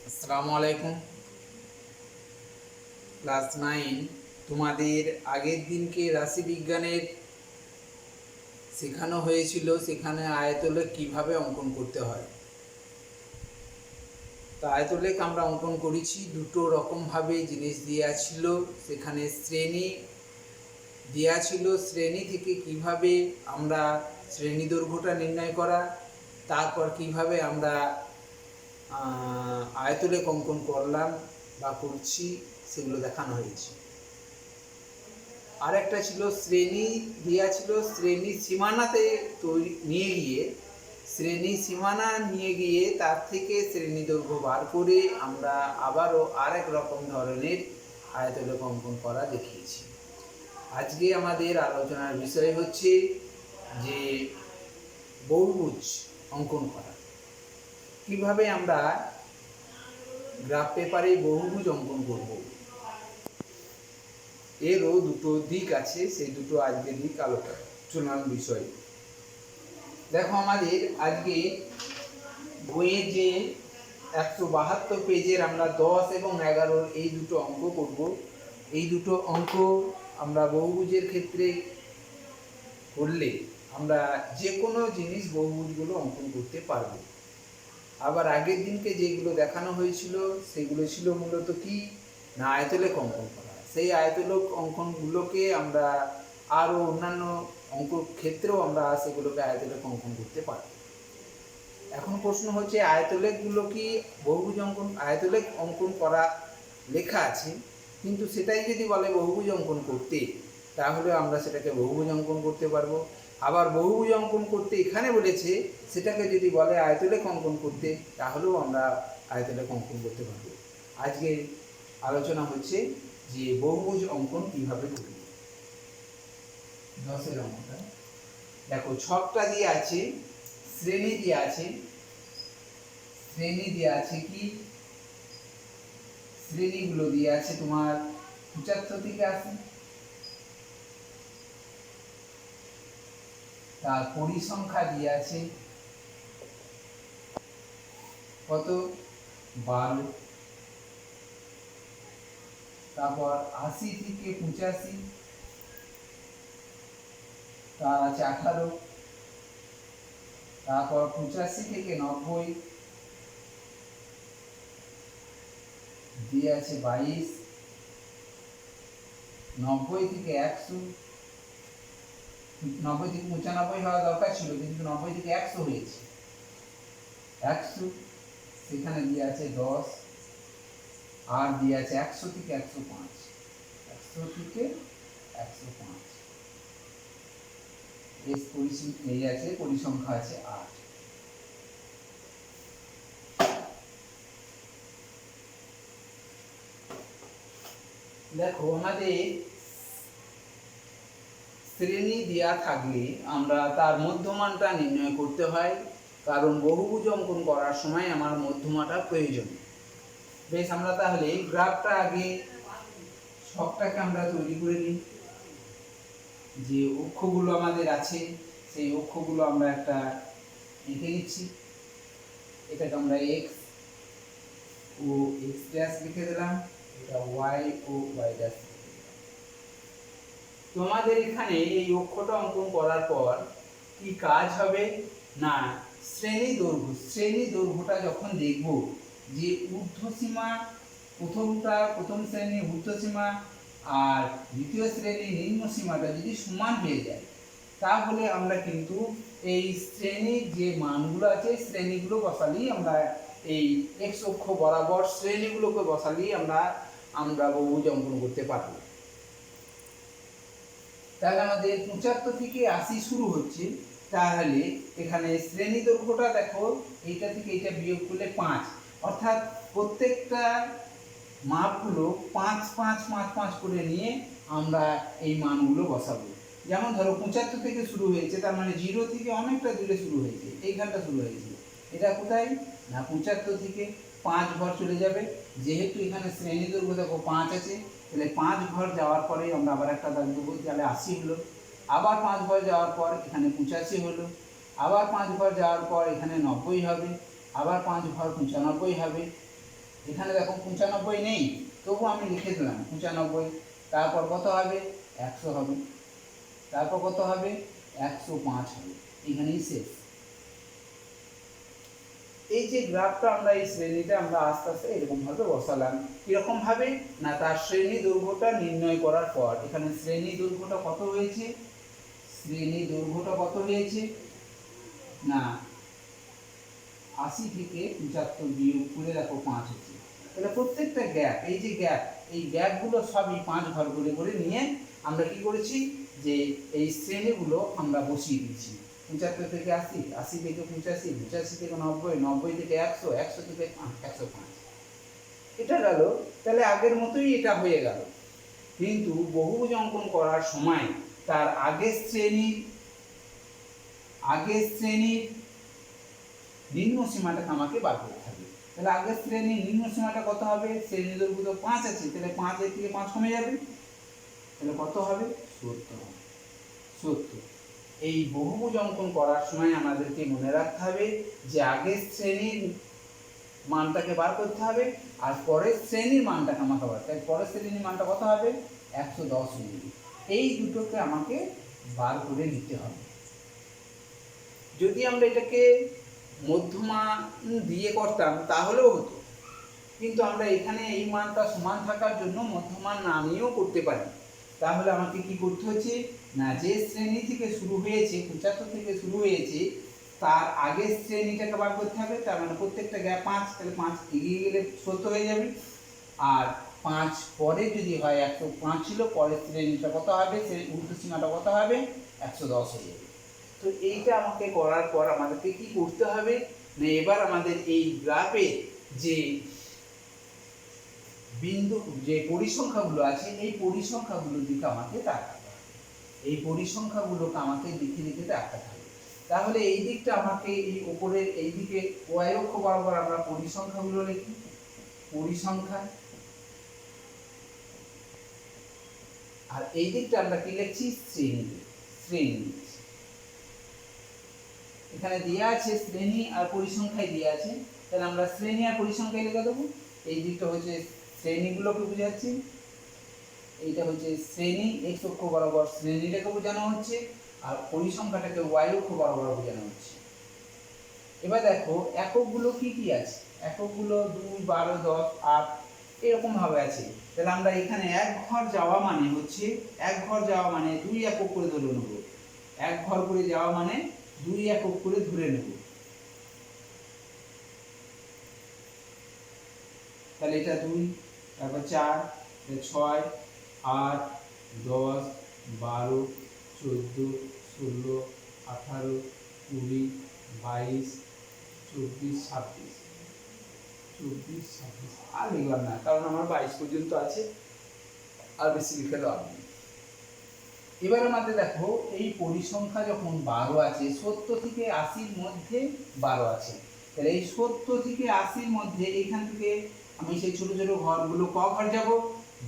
আসসালামু আলাইকুম। ক্লাস 9 তোমাদের আগের দিনকে রাশিবিজ্ঞানের শেখানো হয়েছিল, সেখানে আয়তলেখ কিভাবে অঙ্কন করতে হয়। তো আয়তলেখ আমরা অঙ্কন করেছি দুটো রকমভাবে। জিনিস দেওয়া ছিল, সেখানে শ্রেণী দেওয়া ছিল। শ্রেণী থেকে কিভাবে আমরা শ্রেণী দৈর্ঘ্যটা নির্ণয় করা, তারপর কিভাবে আমরা আয়তলেখ অঙ্কন করলাম বা করছি, সেগুলো দেখানো হয়েছে। আর একটা ছিল শ্রেণী দেওয়া ছিল, শ্রেণী সীমানাতে শ্রেণী সীমানা নিয়ে গিয়ে তার থেকে শ্রেণী দৈর্ঘ্য বার করে আমরা আবারও আরেক রকম ধরনের আয়তলেখ অঙ্কন করা দেখিয়েছি। আজকে আমাদের আলোচনার বিষয় হচ্ছে যে বহুভুজ অঙ্কন করা। কিভাবে আমরা গ্রাফ পেপারে বহুভুজ অঙ্কন করব, এরও দুটো দিক আছে, সেই দুটো আজকের দিক আলোচনার বিষয়। দেখো, আমাদের আজকে বইয়ের যে 172 পেজের আমরা 10 এবং 11 এই দুটো অঙ্ক করব। এই দুটো অঙ্ক আমরা বহুভুজের ক্ষেত্রে করলে আমরা যে কোনো জিনিস বহুভুজগুলো অঙ্কন করতে পারবো। আবার আগের দিনকে যেগুলো দেখানো হয়েছিল সেগুলো ছিল মূলত কি না, আয়তলেখ অঙ্কন করা। সেই আয়তলেখ অঙ্কনগুলোকে আমরা আরও অন্যান্য অঙ্ক ক্ষেত্রেও আমরা সেগুলোকে আয়তলেখ অঙ্কন করতে পারি। এখন প্রশ্ন হচ্ছে, আয়তলেখগুলো কি বহুভুজ অঙ্কন? আয়তলেখ অঙ্কন করা লেখা আছে, কিন্তু সেটাই যদি বলে বহুভুজ অঙ্কন করতে, তাহলে আমরা সেটাকে বহুভুজ অঙ্কন করতে পারবো। আবার বহুভুজ অঙ্কন করতে এখানে বলেছে, সেটাকে যদি বলে আয়তলেখ অঙ্কন করতে, তাহলেও আমরা আয়তলেখ অঙ্কন করতে পারবো। আজকে আলোচনা হচ্ছে যে বহুভুজ অঙ্কন কিভাবে করব। 10 অঙ্কটা দেখো, ছকটা দিয়ে আছে, শ্রেণী দিয়ে আছে। শ্রেণী দিয়ে আছে কি, শ্রেণীগুলো দিয়ে আছে তোমার 75 থেকে 80। তার পরিসংখ্যা দিয়ে আছে কত, 12। তারপর 80 থেকে 85, তার আছে 18। তারপর 85 থেকে 90 দিয়ে আছে 22। 90 থেকে 100, 90 থেকে 95 হওয়া দরকার ছিল, কিন্তু 90 থেকে 100 হয়েছে। 100 সেখানে দিয়ে আছে 10, আর দিয়ে আছে 100 থেকে 105। 100 থেকে 105 এই আছে, পরিসংখ্যা আছে 8। দেখো, আমাদের শ্রেণী দেওয়া থাকলে আমরা তার মধ্যমানটা নির্ণয় করতে হয়, কারণ বহুভুজ অঙ্কন করার সময় আমার মধ্যমাটা প্রয়োজন। বেশ, আমরা তাহলে গ্রাফটা আগে ছকটাকে আমরা তৈরি করে নিই। যে অক্ষগুলো আমাদের আছে, সেই অক্ষগুলো আমরা একটা এঁকে নিচ্ছি। এটাকে আমরা এক্স ও এক্স ড্যাশ লিখে দিলাম, এটা ওয়াই ও ওয়াই ড্যাশ। তোমাদের এখানে এই অক্ষটা অঙ্কন করার পর কি কাজ হবে না, শ্রেণী দৈর্ঘ্যটা যখন দেখব যে ঊর্ধ্বসীমা, প্রথম শ্রেণীর ঊর্ধ্বসীমা আর দ্বিতীয় শ্রেণীর নিম্ন সীমাটা যদি সমান হয়ে যায়, তাহলে আমরা কিন্তু এই শ্রেণীর যে মানগুলো আছে, শ্রেণীগুলো বসালেই আমরা এই এক্স অক্ষ বরাবর শ্রেণীগুলোকে বসালেই আমরা বহুভুজ অঙ্কন করতে পারবো। তাহলে আমাদের 75 থেকে 80 শুরু হচ্ছে। তাহলে এখানে শ্রেণী দৈর্ঘ্যটা দেখো, এইটা থেকে এইটা বিয়োগ করলে 5, অর্থাৎ প্রত্যেকটা মাপগুলো 5 5 5 5 করে নিয়ে আমরা এই মানগুলো বসাবো। যেমন ধরো 75 থেকে শুরু হয়েছে, তার মানে 0 থেকে অনেকটা দূরে শুরু হয়েছে, এইখানটা শুরু হয়েছে। এটা কোথায় না, 75 থেকে 5 ঘর চলে যাবে। যেহেতু এখানে শ্রেণী দৈর্ঘ্য দেখো 5 আছে, তাহলে 5 ঘর যাওয়ার পরেই আমরা আবার একটা দাগ দেবো, তাহলে 80 হলো। আবার 5 ঘর যাওয়ার পর এখানে 85 হলো। আবার 5 ঘর যাওয়ার পর এখানে 90 হবে। আবার 5 ঘর 95 হবে। এখানে দেখো 95 নেই, তবু আমি লিখে দিলাম 95। তারপর কত হবে? 100 হবে। তারপর কত হবে? 105 হবে। এখানেই শেষ। এই যে গ্রাফটা আমরা এই শ্রেণীটা আমরা আস্তে আস্তে এরকম ভাবে বসালাম। কিরকম ভাবে? না, তার শ্রেণী দৈর্ঘ্যটা নির্ণয় করার পর এখানে শ্রেণী দৈর্ঘ্যটা কত হয়েছে? শ্রেণী দৈর্ঘ্যটা কত হয়েছে? না, 80 থেকে 75 বিয়োগ করে দেখো 5 হচ্ছে। তাহলে প্রত্যেকটা গ্যাপ, এই যে গ্যাপ, এই গ্যাপগুলো সবই 5 ঘর করে করে নিয়ে আমরা কি করেছি, যে এই শ্রেণীগুলো আমরা বসিয়ে দিয়েছি। 75 থেকে 80, 80 থেকে 85, 85 থেকে 90, 90 থেকে 100, 100 থেকে 105। এটা গেল। তাহলে আগের মতোই এটা হয়ে গেল। কিন্তু বহুভুজ অঙ্কন করার সময় তার আগের শ্রেণীর নিম্ন সীমাটাকে আমাকে বার করতে হবে। তাহলে আগের শ্রেণীর নিম্ন সীমাটা কত হবে? শ্রেণী দৈর্ঘ্য 5 আছে, তাহলে 5 এর থেকে 5 কমে যাবে, তাহলে কত হবে? 70 হবে। 70। এই বহুভুজ অঙ্কন করার সময় আমাদেরকে মনে রাখতে হবে যে আগের শ্রেণীর মানটাকে বার করতে হবে, আর পরের শ্রেণীর মানটাকে আমাকে বার করতে হবে। পরের শ্রেণীর মানটা কত হবে? 110 মিলি। এই দুটোকে আমাকে বার করে নিতে হবে। যদি আমরা এটাকে মধ্যমান দিয়ে করতাম তাহলেও হতো, কিন্তু আমরা এখানে এই মানটা সমান থাকার জন্য মধ্যমান না নিয়েও করতে পারি। তাহলে আমাকে কি করতে হচ্ছে, না যে শ্রেণী থেকে শুরু হয়েছে, 75 থেকে শুরু হয়েছে, তার আগের শ্রেণীটাকে বার করতে হবে। তার মানে প্রত্যেকটা গ্যাপ 5, তাহলে 5 এগিয়ে গেলে 70 হয়ে যাবে। আর 5 পরে যদি হয় 105 ছিল, পরের শ্রেণীটা কত হবে? সেই উল্টো সীমাটা কত হবে? 110 হয়ে যাবে। তো এইটা আমাকে করার পর আমাদেরকে কি করতে হবে, না এবার আমাদের এই গ্রাফে যে বিন্দু, যে পরিসংখ্যাগুলো আছে, এই পরিসংখ্যাগুলোর দিকে আমাকে তাকাতে হবে। এই পরিসংখ্যাগুলোকে আমাকে লিখে লিখে তাকাতে হবে। তাহলে এই দিকটা আমাকে, এই উপরের এই দিকে y অক্ষ বরাবর আমরা পরিসংখ্যাগুলো লিখি, পরিসংখ্যা। আর এই দিকটা আমরা কি লিখছি? শ্রেণী। শ্রেণী এখানে দেওয়া আছে, শ্রেণী আর পরিসংখ্যায় দেওয়া আছে, তাহলে আমরা শ্রেণী আর পরিসংখ্যায় লিখে দেবো। এই দিকটা হচ্ছে শ্রেণীগুলোকে বোঝাচ্ছি, এইটা হচ্ছে শ্রেণী, x অক্ষ বরাবর শ্রেণীটাকে বোঝানো হচ্ছে, আর পরিসংখ্যাটাকে y অক্ষ বরাবর বোঝানো হচ্ছে। এবার দেখো এককগুলো কি কি আছে। এককগুলো 2, 12, 10, 8 এরকম ভাবে আছে। তাহলে আমরা এখানে এক ঘর যাওয়া মানে হচ্ছে, এক ঘর যাওয়া মানে 2 একক করে ধরে নেব। এক ঘর করে যাওয়া মানে 2 একক করে ধরে নেব। তাহলে এটা 2, তারপর 4, 6, 8, 10, 12, 14, 16, 18, 20, 22, 24, 26, 24, 26 আর লিখলাম না, কারণ আমার 22 পর্যন্ত আছে, আর বেশি লিখে দেওয়া নেই। এবার আমাদের দেখো এই পরিসংখ্যা যখন 12 আছে, 70 থেকে 80-র মধ্যে 12 আছে, তাহলে এই 70 থেকে 80-র মধ্যে এইখান থেকে আমি সেই ছোট ছোট ঘরগুলো ক ঘর যাব?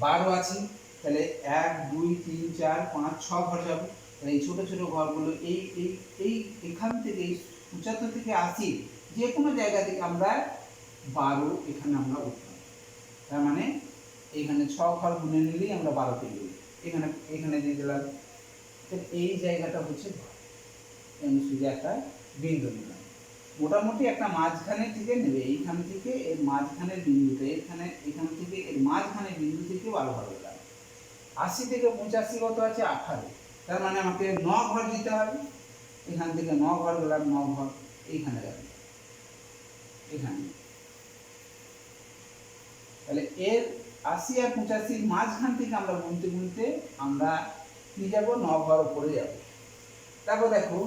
12 আছে, তাহলে 1, 2, 3, 4, 5, 6 ঘর যাব। তাহলে এই ছোট ছোট ঘরগুলো এই এই এই এখান থেকে 75 থেকে 80 যে কোনো জায়গা থেকে আমরা 12 এখানে আমরা উঠলাম। তার মানে এখানে 6 ঘর গুনে নিলেই আমরা 12 পেয়ে যাব। এখানে এখানে দিয়ে দিলাম। এই জায়গাটা হচ্ছে আমি শুধু একটা বিন্দু নিলাম, মোটামুটি একটা মাঝখানে থেকে নেবে, এইখান থেকে এর মাঝখানের বিন্দুটা, এখান থেকে এর মাঝখানের বিন্দু থেকে 12 ঘর গেলাম। 80 থেকে 85 কত আছে? 18। তার মানে আমাকে 9 ঘর দিতে হবে। এখান থেকে 9 ঘর গেলাম, 9 ঘর এইখানে গেলাম, এখানে। তাহলে এর 80 আর 85 মাঝখান থেকে আমরা গুনতে গুনতে আমরা কি যাব? 9 ঘর উপরে যাব। তারপর দেখো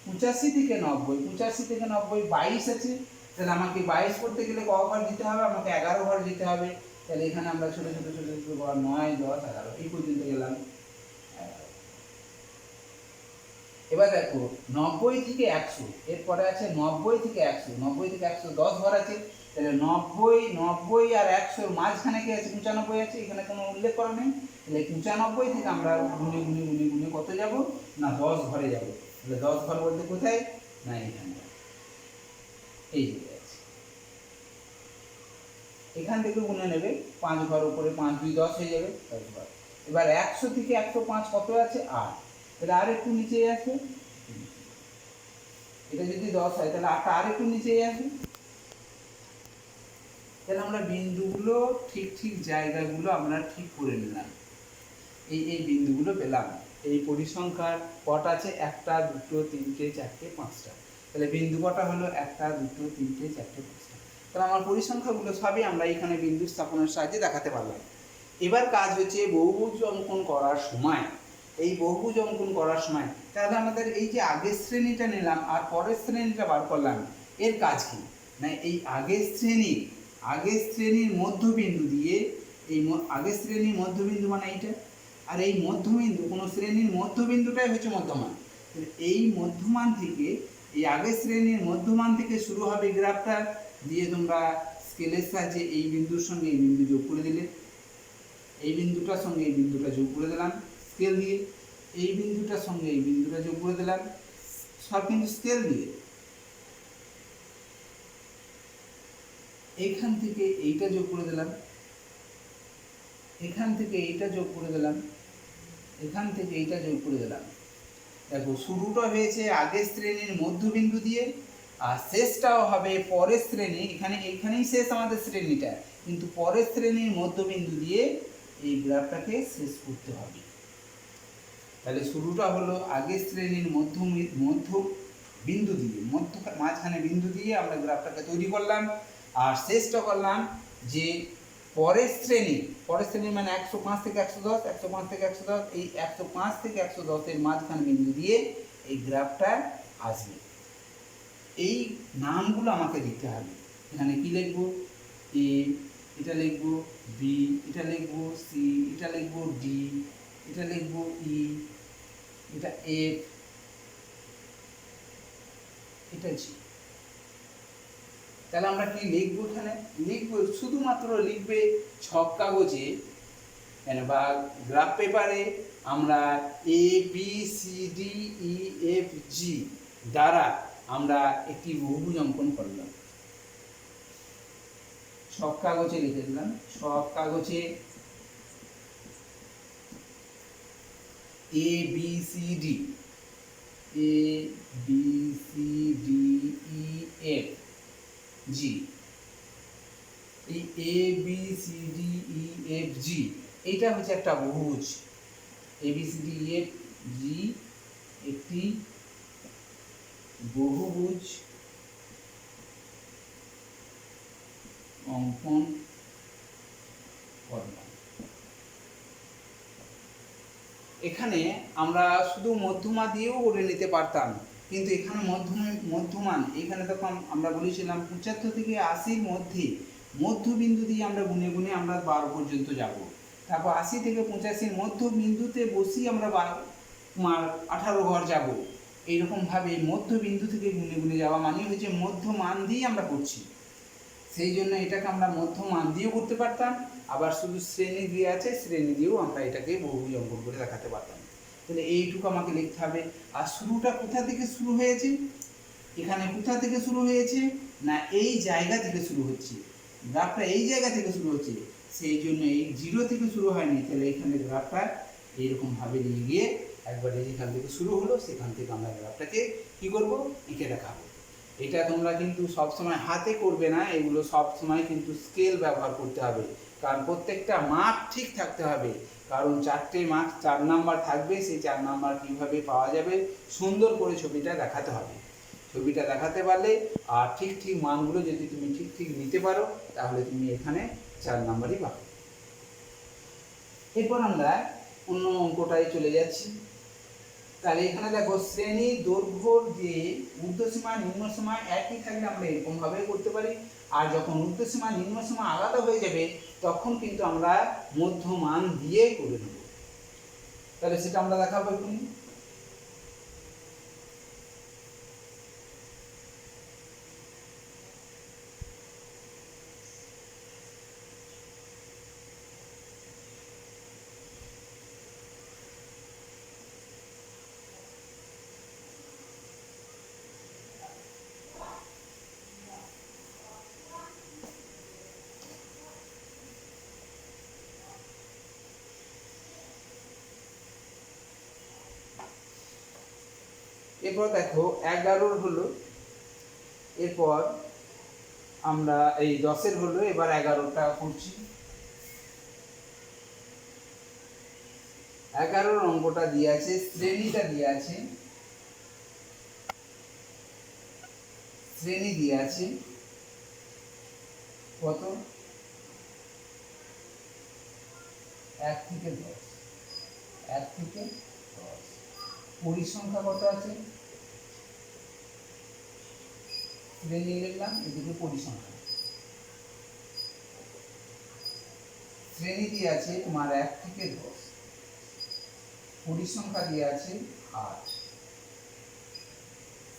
85 থেকে 90, 85 থেকে 90 22 আছে, তাহলে আমাকে 22 করতে গেলে ক ঘর দিতে হবে? আমাকে 11 ঘর দিতে হবে। তাহলে এখানে আমরা ছোট ছোট ছোট ছোট ঘর 9, 10, 11 এই পর্যন্ত গেলাম। এবার দেখো 90 থেকে 100, এরপরে আছে 90 থেকে 100, 90 থেকে 100 10 ঘর আছে, তাহলে 90 আর 100 মাঝখানে কি আছে? 95 আছে, এখানে কোনো উল্লেখ করা নেই। তাহলে 95 থেকে আমরা গুনে গুনে গুনে গুনে কত যাব? না 10 ঘরে যাব। তাহলে 10 ঘর বলতে কোথায়? না এখানে, এই যে আছে। এখান থেকে গুনে নেবে, 5 ঘর উপরে 5 2 10 হয়ে যাবে 10 ঘর। এবার 100 থেকে 105 কত আছে 8, তাহলে আর একটু নিচে আছে, এটা যদি 10 হয় তাহলে 8 আর একটু নিচে আছে। তাহলে আমরা বিন্দুগুলো ঠিক ঠিক জায়গাগুলো আমরা ঠিক করে নিলাম, এই বিন্দুগুলো পেলাম। এই পরিসংখ্যার কটা আছে, 1 2 3 4 5টা। তাহলে বিন্দু কটা হলো 1 2 3 4 5টা। তাহলে আমার পরিসংখ্যাগুলো সবই আমরা এখানে বিন্দু স্থাপনের সাহায্যে দেখাতে পারলাম। এবার কাজ হচ্ছে বহুভুজ অঙ্কন করার সময়, এই বহুভুজ অঙ্কন করার সময় তাহলে আমাদের এই যে আগের শ্রেণীটা নিলাম আর পরের শ্রেণীটা বার করলাম, এর কাজ কি না, এই আগের শ্রেণীর মধ্যবিন্দু দিয়ে, এই আগের শ্রেণীর মধ্যবিন্দু মানে এইটা, আর এই মধ্যবিন্দু কোনো শ্রেণীর মধ্যবিন্দুটাই হচ্ছে মধ্যমান। এই মধ্যমান থেকে, এই আগের শ্রেণীর মধ্যমান থেকে শুরু হবে গ্রাফটা, দিয়ে তোমরা স্কেলের সাহায্যে এই বিন্দুর সঙ্গে এই বিন্দু যোগ করে দিলে, এই বিন্দুটার সঙ্গে এই বিন্দুটা যোগ করে দিলাম স্কেল দিয়ে, এই বিন্দুটার সঙ্গে এই বিন্দুটা যোগ করে দিলাম, সব কিন্তু স্কেল দিয়ে। এইখান থেকে এইটা যোগ করে দিলাম, এখান থেকে এইটা যোগ করে দিলাম, এখান থেকে এইটা যোগ করে দিলাম। দেখো শুরুটা হয়েছে আগের শ্রেণীর মধ্যবিন্দু দিয়ে, আর শেষটাও হবে পরের শ্রেণী, এইখানেই শেষ আমাদের শ্রেণীটা, কিন্তু পরের শ্রেণীর মধ্যবিন্দু দিয়ে এই গ্রাফটাকে শেষ করতে হবে। তাহলে শুরুটা হলো আগের শ্রেণীর মধ্যবিন্দু দিয়ে, মাঝখানে বিন্দু দিয়ে আমরা গ্রাফটাকে তৈরি করলাম, আর শেষটা করলাম যে পরের শ্রেণী মানে 105 থেকে 110, 105 থেকে 110, এই 105 থেকে 110 এর মাঝখানে বিন্দু দিয়ে এই গ্রাফটা আসবে। এই নামগুলো আমাকে দিতে হবে। এখানে কি লিখবো, এ, এটা লিখবো বি, এটা লিখবো সি, এটা লিখবো ডি, এটা লিখবো ই, এটা এফ, এটা জি। তাহলে আমরা কি লিখবো, এখানে লিখবো শুধুমাত্র লিখবে ছক কাগজে বা গ্রাফ পেপারে আমরা A B C D E F G দ্বারা আমরা একটি বহুভুজ অঙ্কন করলাম। ছক কাগজে লিখে দিলাম, ছক কাগজে A B C D, A B C D E F G, এই A B C D E F G এইটা হচ্ছে একটা বহুভুজ। A B C D E F G একটি বহুভুজ অঙ্কন করলাম। এখানে আমরা শুধু মধ্যমা দিয়েও করে নিতে পারতাম, কিন্তু এখানে মধ্যমান এখানে তখন আমরা বলেছিলাম 75 থেকে 80-র মধ্যে মধ্যবিন্দু দিয়ে আমরা গুনে গুনে আমরা 12 পর্যন্ত যাব। তারপর 80 থেকে 85-র মধ্যবিন্দুতে বসিয়ে আমরা 18 ঘর যাব। এইরকমভাবে মধ্যবিন্দু থেকে গুনে গুনে যাওয়া মানে হচ্ছে মধ্যমান দিয়ে আমরা করছি। সেই জন্য এটাকে আমরা মধ্যমান দিয়েও করতে পারতাম, আবার শুধু শ্রেণী দিয়ে আছে শ্রেণী দিয়েও আমরা এটাকে বহুভুজ অঙ্কন করে দেখাতে পারতাম। তাহলে এইটুকু আমাকে লিখতে হবে। আর শুরুটা কোথা থেকে শুরু হয়েছে, এখানে কোথা থেকে শুরু হয়েছে না এই জায়গা থেকে শুরু হচ্ছে, গ্রাফটা এই জায়গা থেকে শুরু হচ্ছে, সেই জন্য এই 0 থেকে শুরু হয়নি। তাহলে এখানে গ্রাফটা এইরকমভাবে নিয়ে গিয়ে একবারে যেখান থেকে শুরু হলো সেখান থেকে আমরা গ্রাফটাকে কী করবো, এঁকে দেখাবো। এটা তোমরা কিন্তু সবসময় হাতে করবে না, এগুলো সবসময় কিন্তু স্কেল ব্যবহার করতে হবে, কারণ প্রত্যেকটা মাপ ঠিক থাকতে হবে। কারণ 4টে মার্ক 4 নাম্বার থাকবে, সেই 4 নাম্বার কীভাবে পাওয়া যাবে, সুন্দর করে ছবিটা দেখাতে হবে। ছবিটা দেখাতে পারলে আর ঠিক ঠিক মানগুলো যদি তুমি ঠিক ঠিক নিতে পারো তাহলে তুমি এখানে 4 নাম্বারই পাবে। এরপর আমরা অন্য অঙ্কটায় চলে যাচ্ছি। তাহলে এখানে দেখো শ্রেণী দৈর্ঘ্যর যে ঊর্ধ্বসীমা নিম্নসীমা একই থাকলে আমরা এরকমভাবে করতে পারি, আর যখন ঊর্ধ্বসীমা নিম্নসীমা আলাদা হয়ে যাবে তখন কিন্তু আমরা মধ্যমান দিয়ে করে নেব। তাহলে সেটা আমরা দেখাবো এখন। এরপর দেখো 11 হলো, এরপর আমরা এই 10 হলো, এবার 11টা করছি। 11 অঙ্কটা দিয়ে আছে, শ্রেণীটা দিয়ে আছে, শ্রেণী দিয়ে আছে কত 1 থেকে 10, 1 থেকে 10। পরিসংখ্যা কত আছে, শ্রেণী লিখলাম, এদিকে পরিসংখ্যা। শ্রেণী দিয়ে আছে তোমার 1 থেকে 10, পরিসংখ্যা দিয়ে আছে 8,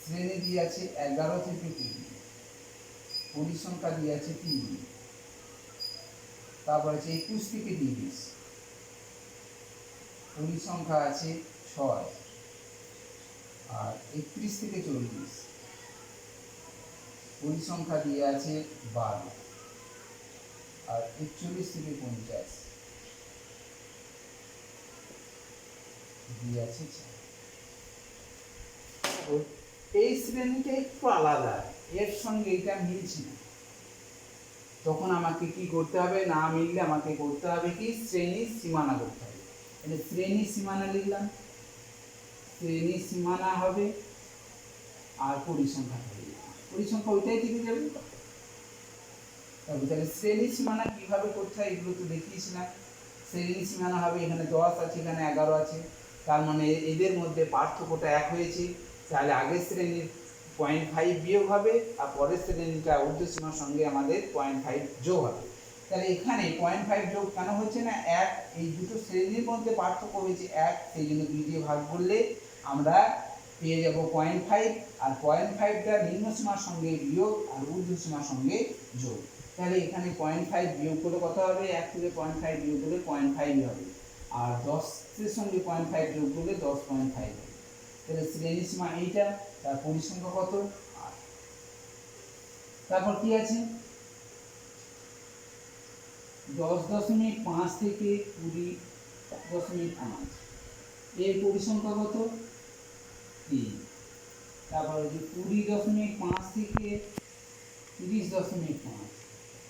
শ্রেণী দিয়ে আছে 11 থেকে 20, পরিসংখ্যা দিয়ে আছে 3, তারপর আছে 21 থেকে 30, পরিসংখ্যা আছে 6, আর 31 থেকে 40, পরিসংখ্যা দিয়ে আছে 12, আর 41 থেকে 50 দিয়ে আছে 4। এই শ্রেণীটা একটু আলাদা, এর সঙ্গে এটা মিলছে না, তখন আমাকে কি করতে হবে, না মিললে আমাকে করতে হবে কি শ্রেণীর সীমানা করতে হবে। তাহলে শ্রেণীর সীমানা লিখলাম, শ্রেণীর সীমানা হবে আর পরিসংখ্যা হবে, পরিসংখ্যা ওইটাই থেকে যাবে। তাহলে শ্রেণীর সীমানা কিভাবে করতে হয় এগুলো তো দেখিয়েছিলাম। শ্রেণীর সীমানা হবে, এখানে 10 আছে, এখানে 11 আছে, তার মানে এদের মধ্যে পার্থক্যটা 1 হয়েছে, তাহলে আগের শ্রেণীর 0.5 বিয়োগ হবে, আর পরের শ্রেণীটা ঊর্ধ্বসীমার সঙ্গে আমাদের 0.5 যোগ হবে। তাহলে এখানে 0.5 যোগ কেন হচ্ছে না, 1, এই দুটো শ্রেণীর মধ্যে পার্থক্য হয়েছে 1, সেই জন্য 2 দিয়ে ভাগ করলে আমরা পেয়ে যাব 0.5, আর 0.5টা নিম্নসীমার সঙ্গে বিয়োগ আর ঊর্ধ্বসীমার সঙ্গে যোগ। তাহলে এখানে 0.5 বিয়োগ করলে কত হবে, 1 থেকে 0.5 বিয়োগ করলে 0.5 হবে, আর 10-এর সঙ্গে 0.5 যোগ করলে 10.5 হবে। তাহলে শ্রেণীর সীমা এইটা, তার পরিসংখ্যা কত 8। তারপর কি আছে 10.5 থেকে 20.5, এর পরিসংখ্যা কত 3। তারপর 20.5 থেকে 30.5,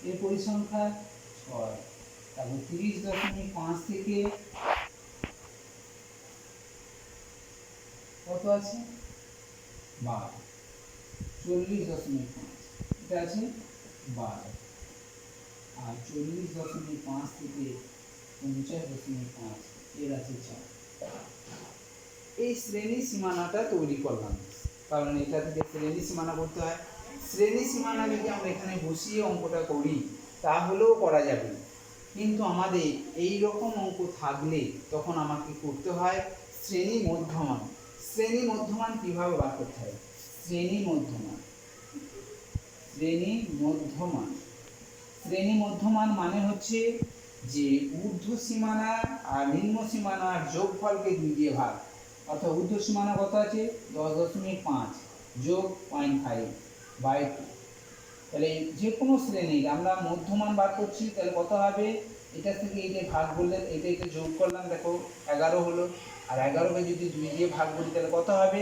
এর পরিসংখ্যা 6। তারপর 30.5 থেকে কত আছে 12, 40.5, এটা আছে 12, আর 40.5 থেকে 50.5 এর আছে 4। এই শ্রেণী সীমানাটা তৈরি করলাম, কারণ এটা থেকে শ্রেণী সীমানা করতে হয়। শ্রেণী সীমানা যদি আমরা এখানে বসিয়ে অঙ্কটা করি তাহলেও করা যাবে, কিন্তু আমাদের এই রকম অঙ্ক থাকলে তখন আমাকে করতে হয় শ্রেণী মধ্যমান। শ্রেণী মধ্যমান কিভাবে বার করতে হয়, শ্রেণী মধ্যমান, শ্রেণী মধ্যমান, শ্রেণী মধ্যমান মানে হচ্ছে যে ঊর্ধ্ব সীমানা আর নিম্ন সীমানার যোগফলকে 2 দিয়ে ভাগ, অর্থাৎ ঊর্ধ্ব সীমানা কত আছে 10.5 যোগ 0.5 বাই 2। তাহলে যে কোনো শ্রেণীর আমরা মধ্যমান বার করছি, তাহলে কত হবে, এটা থেকে এইটা ভাগ করলে এটা যোগ করলাম, দেখো 11 হলো, আর 11কে যদি 2 দিয়ে ভাগ করি তাহলে কত হবে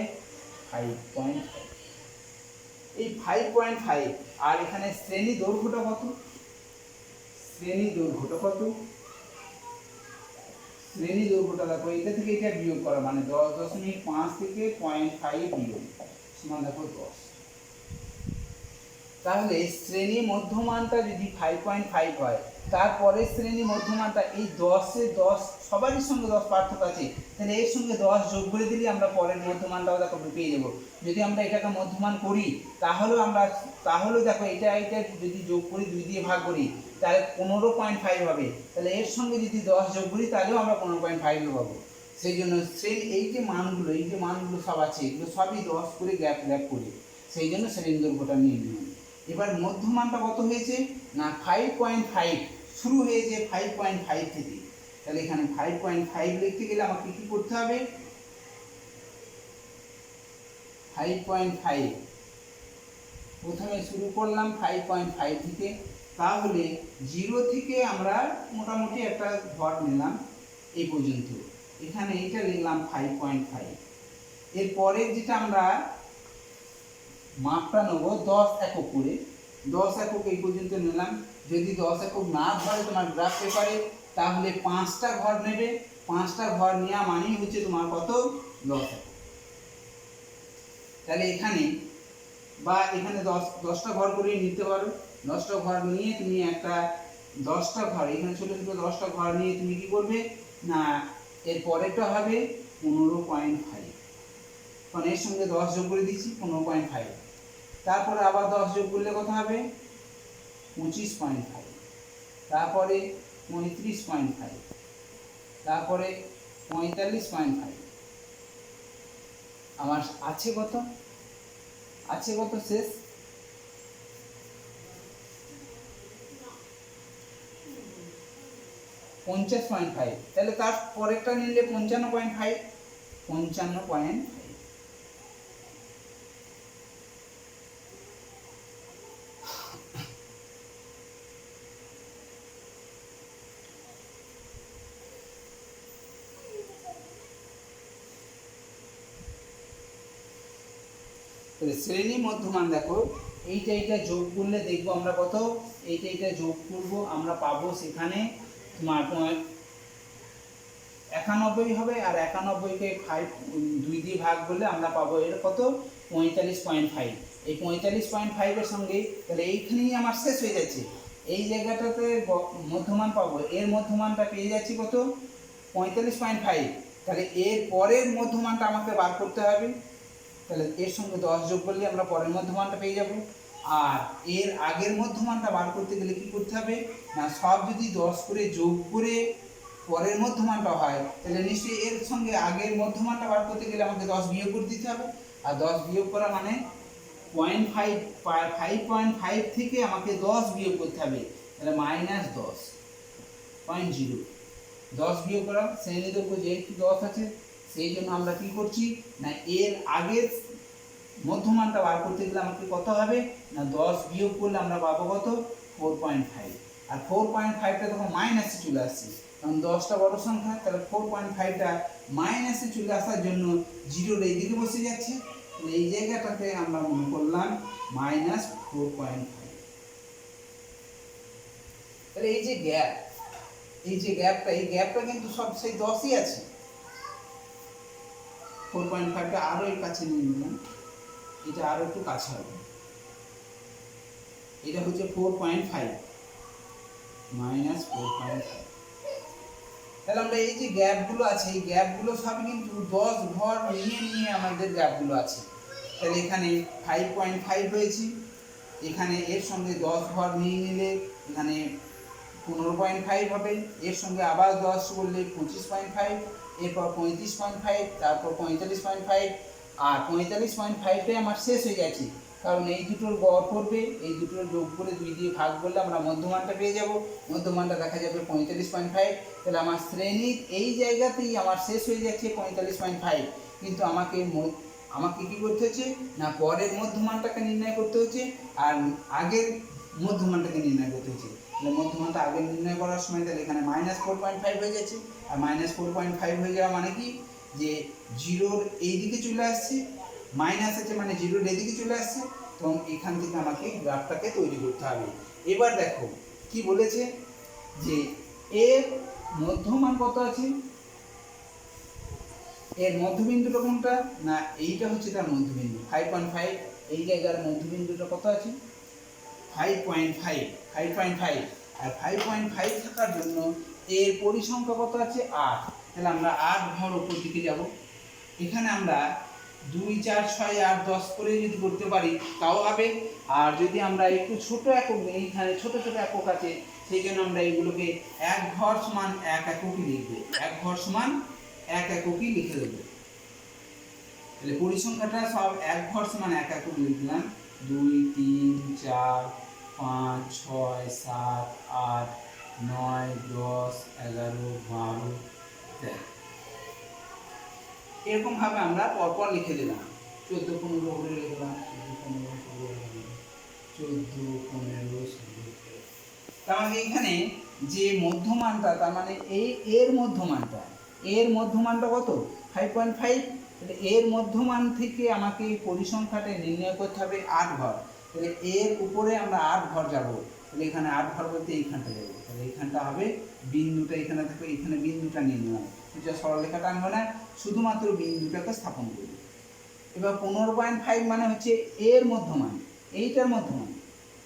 5.5। এই 5.5, আর এখানে শ্রেণী দৈর্ঘ্যটা কত, শ্রেণী দৈর্ঘ্যটা কত, শ্রেণী দৈর্ঘ্যটা দেখো এটা থেকে এটা বিয়োগ করা, মানে 10.5 থেকে 0.5 বিয়োগ সমান দেখো 10। তাহলে শ্রেণী মধ্যমানটা যদি 5.5 হয়, তারপরে শ্রেণী মধ্যমানটা এই 10-এ 10 সবারই সঙ্গে 10 পার্থক্য আছে, তাহলে এর সঙ্গে 10 যোগ করে দিলে আমরা পরের মধ্যমানটাও দেখো পেয়ে যাবো। যদি আমরা এটাকে মধ্যমান করি তাহলে দেখো এটা যদি যোগ করি 2 দিয়ে ভাগ করি তাহলে 15.5 হবে, তাহলে এর সঙ্গে যদি 10 যোগ করি তাহলেও আমরা 15.5 পাবো। সেই জন্য এই যে মানগুলো সব আছে এগুলো সবই 10 করে গ্যাপ করে, সেই জন্য শ্রেণী দৈর্ঘ্যটা নিয়ে নিলাম। এবার মধ্যমানটা কত হয়েছে না 5.5, শুরু হয়েছে 5.5 থেকে, তাহলে এখানে 5.5 লিখতে গেলে আমাকে কি করতে হবে 5.5, প্রথমে শুরু করলাম 5.5 থেকে, তাহলে 0 থেকে আমরা মোটামুটি একটা ঘর নিলাম এই পর্যন্ত, এখানে এইটা লিখলাম 5.5, এরপরের যেটা আমরা মাপটা নেবো 10 একক করে, 10 একক এই পর্যন্ত নিলাম। যদি 10 একক না ধরে তোমার গ্রাফ পেপারে, তাহলে 5টা ঘর নেবে, 5টা ঘর নেওয়া মানেই হচ্ছে তোমার কত, 10 একক। তাহলে এখানে বা এখানে 10টা ঘর করে নিতে পারো। 10টা ঘর নিয়ে তুমি একটা 10টা ঘর, এখানে ছোট ছোট 10টা ঘর নিয়ে তুমি কি করবে না, এর পরেরটা হবে 15.5, কারণ এর সঙ্গে 10 যোগ করে দিচ্ছি 15.5। তারপরে আবার 10 যোগ করলে কত হবে 25.5, তারপরে 35.5, তারপরে 45.5। আমার আছে কত, আছে কত শেষ, 50.5। তাহলে তার পরেরটা নিলে 55.5, 55.5। শ্রেণী মধ্যমান দেখো, এইটা যোগ করলে দেখবো আমরা কত, এইটা যোগ করবো আমরা পাবো সেখানে তোমার 91 হবে, আর 91কে 2 দিয়ে ভাগ করলে আমরা পাবো এর কত 45.5। এই 45.5 এর সঙ্গে তাহলে এইখানেই আমার শেষ হয়ে যাচ্ছে, এই জায়গাটাতে মধ্যমান পাবো, এর মধ্যমানটা পেয়ে যাচ্ছি কত 45.5। তাহলে এর পরের মধ্যমানটা আমাকে বার করতে হবে, তাহলে এর সঙ্গে 10 যোগ করলে আমরা পরের মধ্যমানটা পেয়ে যাব। আর এর আগের মধ্যমানটা বার করতে গেলে কি করতে হবে না, সব যদি 10 করে যোগ করে পরের মধ্যমানটা হয়, তাহলে নিশ্চয়ই এর সঙ্গে আগের মধ্যমানটা বার করতে গেলে আমাকে 10 বিয়োগ করে দিতে হবে। আর 10 বিয়োগ করা মানে 5.5 থেকে আমাকে 10 বিয়োগ করতে হবে, তাহলে -10.0। 10 বিয়োগ করা শ্রেণী দৈর্ঘ্য যেহেতু 10 আছে, সেই জন্য আমরা কি করছি না, এর আগের মধ্যমানটা বার করতে গেলে আমাকে কত হবে না, 10 বিয়োগ করলে আমরা পাবো কত 4.5। আর 4.5টা তখন মাইনাসে চলে আসছে, কারণ 10টা বড় সংখ্যা, তাহলে 4.5টা মাইনাসে চলে আসার জন্য জিরোর এই দিকে বসে যাচ্ছে, তাহলে এই জায়গাটাতে আমরা মনে করলাম -4.5। তাহলে এই যে গ্যাপ, এই যে গ্যাপটা, এই গ্যাপটা কিন্তু সব সেই 10ই আছে। 4.5টা আরো এর কাছে নিয়ে নিলাম, এটা আরো একটু কাছে হবে, এটা হচ্ছে 4.5 -4.5। তাহলে আমরা এই যে গ্যাপগুলো আছে, এই গ্যাপগুলো সব কিন্তু 10 ঘর নিয়ে আমাদের গ্যাপগুলো আছে। তাহলে এখানে 5.5 হয়েছে, এখানে এর সঙ্গে 10 ঘর নিয়ে নিলে এখানে 15.5 হবে, এর সঙ্গে আবার 10 করলে 25.5, এরপর 35.5, তারপর 45.5। আর 45.5টাই আমার শেষ হয়ে যাচ্ছে, কারণ এই দুটোর গড় করবে, এই দুটোর যোগ করে 2 দিয়ে ভাগ করলে আমরা মধ্যমানটা পেয়ে যাব, মধ্যমানটা দেখা যাবে 45.5। তাহলে আমার শ্রেণীর এই জায়গাতেই আমার শেষ হয়ে যাচ্ছে 45.5। কিন্তু আমাকে কি করতে হচ্ছে না, পরের মধ্যমানটাকে নির্ণয় করতে হচ্ছে আর আগের মধ্যমানটাকে নির্ণয় করতে হচ্ছে। তাহলে মধ্যমানটা আগে নির্ণয় করার সময় তাহলে এখানে -4.5 হয়ে যাচ্ছে, আর -4.5 হয়ে যাওয়া মানে কি, যে জিরোর এই দিকে চলে আসছে, মাইনাস আছে মানে জিরোর এই দিকে চলে আসছে, তখন এখান থেকে আমাকে গ্রাফটাকে তৈরি করতে হবে। এবার দেখো কি বলেছে, যে এর মধ্যমান কত আছে, এর মধ্যবিন্দুটা কোনটা না, এইটা হচ্ছে তার মধ্যবিন্দু 5.5। এই জায়গার মধ্যবিন্দুটা কত আছে 5.5। আর 5.5 থাকার জন্য এর পরিসংখ্যা কত আছে 8। তাহলে আমরা 8 ঘর উপর দিকে যাব। এখানে আমরা 2, 4, 6, 8, 10 করে যদি করতে পারি তাও হবে। আর যদি আমরা একটু ছোট একক নিই, এখানে ছোট ছোট একক আছে, সেই জন্য আমরা এগুলোকে 1 ঘর সমান 1 এককই লিখবো, 1 ঘর সমান 1 এককই লিখে দেবো। তাহলে পরিসংখ্যাটা সব 1 ঘর সমান 1 একক লিখলাম, 2, 3, 4, 5, 6, 7, 8, 9, 10, 11, 12, 13। এরকম ভাবে আমরা পরপর লিখে দিলাম, 14, 15 করে লিখলাম, 14, 15, 16। তার মানে এখানে যে মধ্যমানটা, তার মানে এর মধ্যমানটা কত 5.5, তাহলে এর মধ্যমান থেকে আমাকে এই পরিসংখ্যাটা নির্ণয় করতে হবে 8 ঘর। তাহলে এর উপরে আমরা 8 ঘর যাব, তাহলে এখানে 8 ঘর বলতে এইখানটা যাবো, তাহলে এইখানটা হবে বিন্দুটা এখানে থাকবে, এখানে বিন্দুটা নির্ণয়, এটা সরলরেখাটা আনবো না, শুধুমাত্র বিন্দুটাকে স্থাপন করব। এবার 15.5 মানে হচ্ছে এর মধ্যমান, এইটার মধ্যমান,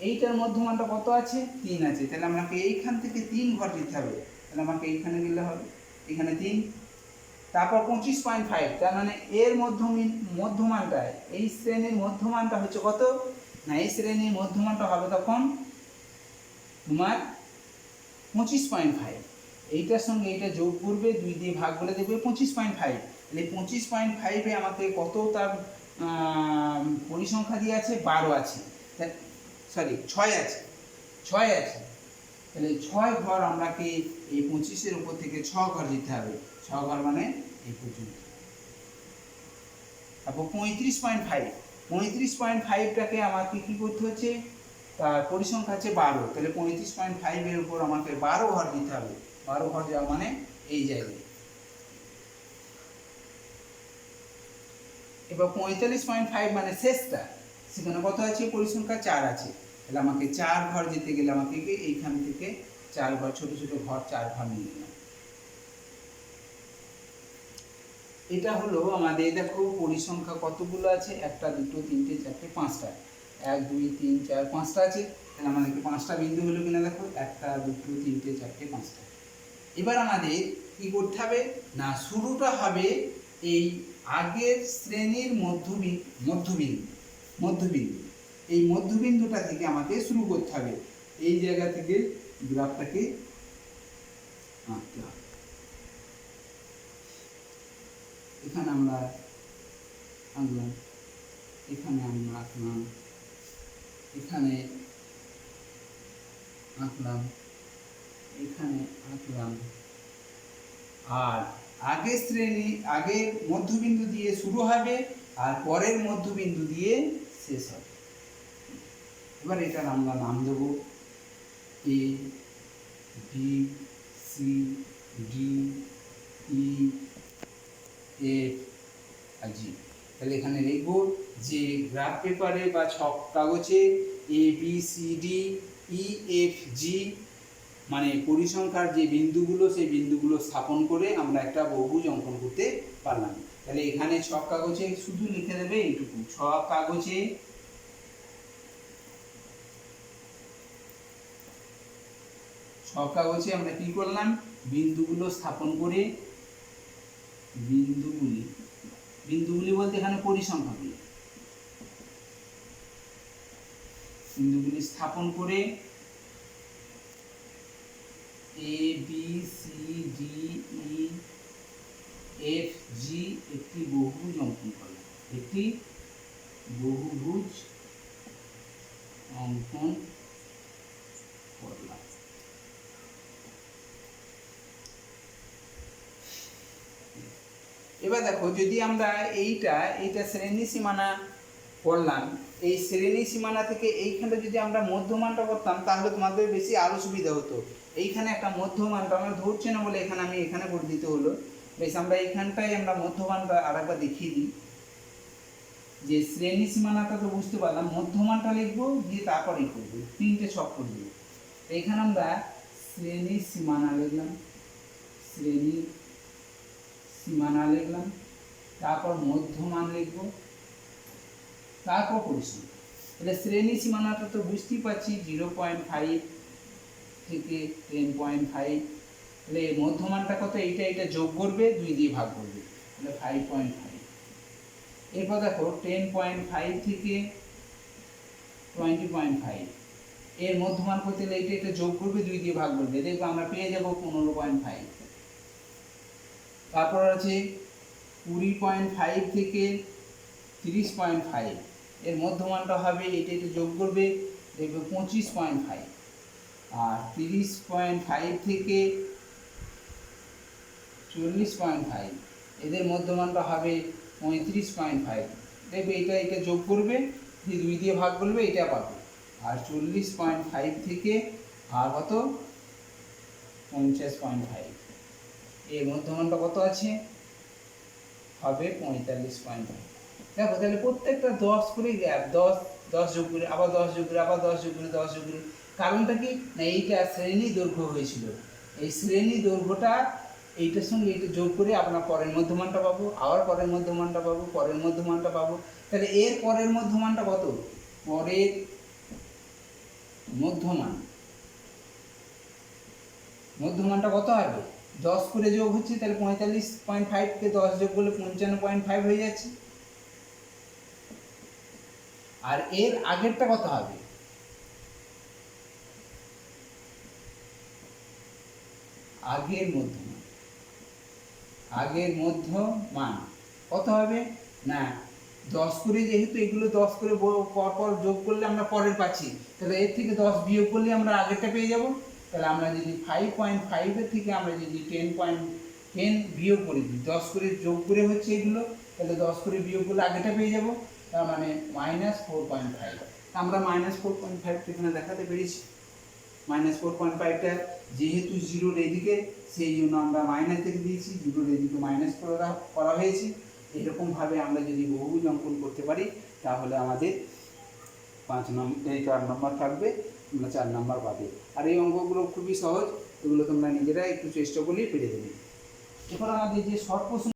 এইটার মধ্যমানটা কত আছে 3 আছে, তাহলে আমাকে এইখান থেকে 3 ঘর দিতে হবে, তাহলে আমাকে এইখানে গেলে হবে, এখানে 3, তারপর 25.5, তার মানে এর মধ্যমানটা, এই শ্রেণীর মধ্যমানটা হচ্ছে কত না, এই শ্রেণীর মধ্যমানটা হবে তখন তোমার 25.5, এইটার সঙ্গে এইটা যোগ করবে, 2 দিয়ে ভাগ করে দেবে 25.5, তাহলে 25.5-এ আমাকে কত তার পরিসংখ্যা দিয়ে আছে 12 আছে, সরি 6 আছে, 6 আছে, তাহলে 6 ঘর আমাকে এই 25-এর উপর থেকে 6 ঘর দিতে হবে, 6 ঘর মানে এই পর্যন্ত। তারপর 35.5টাকে আমাকে কি করতে হচ্ছে, তার পরিসংখ্যা আছে 12, তাহলে 35.5-এর উপর আমাকে 12 ঘর দিতে হবে, 12 ঘর যাওয়া মানে এই জায়গায়। এবার 45.5 মানে শেষটা, সেখানে কত আছে পরিসংখ্যা 4 আছে, তাহলে আমাকে 4 ঘর যেতে গেলে আমাকে এইখান থেকে 4 ঘর, ছোট ছোট ঘর 4 ঘর নিয়ে নিলাম। এটা হলো আমাদের, দেখো পরিসংখ্যা কতগুলো আছে, 1 2 3 4 5টা, 1 2 3 4 5টা আছে, তাহলে আমাদেরকে 5টা বিন্দু হলো কিনা দেখো, 1 2 3 4 5টা। এবার আমাদের কি করতে হবে না, শুরুটা হবে এই আগের শ্রেণীর মধ্যবিন্দু, এই মধ্যবিন্দুটা থেকে আমাকে শুরু করতে হবে, এই জায়গা থেকে গ্রাফটাকে আঁকতে হবে। এখানে আমরা আঁকলাম, এখানে আমরা আঁকলাম, এখানে আঁকলাম, এখানে আঁকলাম, আর আগের মধ্যবিন্দু দিয়ে শুরু হবে আর পরের মধ্যবিন্দু দিয়ে শেষ হবে। এবার এটার আমরা নাম দেব A B C D E F আর জি। তাহলে এখানে লিখব যে গ্রাফ পেপারে বা ছক কাগজে A B C D E F G মানে পরিসংখ্যার যে বিন্দুগুলো, সেই বিন্দুগুলো স্থাপন করে আমরা একটা বহুভুজ অঙ্কন করতে পারলাম। তাহলে এখানে ছক কাগজে শুধু লিখে দেবে এইটুকু, ছক কাগজে আমরা কি করলাম, বিন্দুগুলো স্থাপন করে, বিন্দুগুলি বলতে এখানে পরিসংখ্যাগুলি, বিন্দুগুলি স্থাপন করে A B C D E F G একটি বহুভুজ অঙ্কন করলাম, একটি বহুভুজ অঙ্কন করলাম। এবার দেখো, যদি আমরা এইটা শ্রেণী সীমানা করলাম, এই শ্রেণী সীমানা থেকে এইখানটা যদি আমরা মধ্যমানটা করতাম তাহলে তোমাদের বেশি আরো সুবিধা হতো। এইখানে একটা মধ্যমানটা আমরা ধরছি না বলে এখানে আমি এখানে করে দিতে হলো, বেশ আমরা এইখানটাই আমরা মধ্যমানটা আরেকবার দেখিয়ে দিই। যে শ্রেণী সীমানাটা তো বুঝতে পারলাম, মধ্যমানটা লিখবো, দিয়ে তারপরেই করবো, 3টে ছক করে দেবো। এইখানে আমরা শ্রেণী সীমানা লিখলাম, তারপর মধ্যমান লিখবো, তারপর পরিসংখ্যা। তাহলে শ্রেণী সীমানাটা তো বুঝতেই পারছি 0.5 থেকে 10.5, তাহলে মধ্যমানটা কত, এইটা যোগ করবে, 2 দিয়ে ভাগ করবে, তাহলে 5.5। এরপর দেখো 10.5 থেকে 20.5, এর মধ্যমান করতে গেলে এটা যোগ করবে, 2 দিয়ে ভাগ করবে, দেখবো আমরা পেয়ে যাব 15.5। তারপর আছে 20.5 থেকে 30.5, এর মধ্যমানটা হবে, এটা যোগ করবে, দেখবে 25.5। আর 30.5 থেকে 40.5, এদের মধ্যমানটা হবে 35.5, দেখবে এটা যোগ করবে, 2 দিয়ে ভাগ করবে, এটা পাবে। আর 40.5 থেকে আর কত 50.5, এর মধ্যমানটা কত আছে হবে 45.5। দেখো তাহলে প্রত্যেকটা 10 করে গ্যাপ, 10 10 যোগ করে আবার 10 যোগ করে আবার 10 যোগ করে 10 যোগ করে। কারণটা কি না, এইটা শ্রেণী দৈর্ঘ্য হয়েছিল, এই শ্রেণী দৈর্ঘ্যটা এইটার সঙ্গে এইটা যোগ করে আমরা পরের মধ্যমানটা পাবো, আবার পরের মধ্যমানটা পাবো, পরের মধ্যমানটা পাবো। তাহলে এর পরের মধ্যমানটা কত? পরের মধ্যমানটা কত হবে? 10 করে যোগ হচ্ছে, তাহলে 45.5কে 10 যোগ করলে 55.5 হয়ে যাচ্ছে। আর এর আগেরটা কত হবে? আগের মধ্যমান কত হবে না, 10 করে, যেহেতু এগুলো 10 করে পর যোগ করলে আমরা পরের পাচ্ছি, তাহলে এর থেকে 10 বিয়োগ করলে আমরা আগেরটা পেয়ে যাব। তাহলে আমরা যদি 5.5 এর থেকে আমরা যদি 10 বিয়োগ করে দিই, 10 করে যোগ করে হচ্ছে এগুলো, তাহলে 10 করে বিয়োগ করলে আগেটা পেয়ে যাব, তার মানে -4.5। আমরা -4.5 এখানে দেখাতে পেরেছি। -4.5টা যেহেতু জিরোর এদিকে, সেই জন্য আমরা মাইনাস থেকে দিয়েছি, জিরোর এদিকে মাইনাস করা হয়েছে। এরকমভাবে আমরা যদি বহুভুজ অঙ্কন করতে পারি, তাহলে আমাদের 4 নম্বর থাকবে, তোমরা 4 নম্বর পাবে। আর এই অঙ্কগুলো খুবই সহজ, এগুলো তোমরা নিজেরাই একটু চেষ্টা করলেই পেরে দেবে। এরপর আমাদের যে শর্ট প্রশ্ন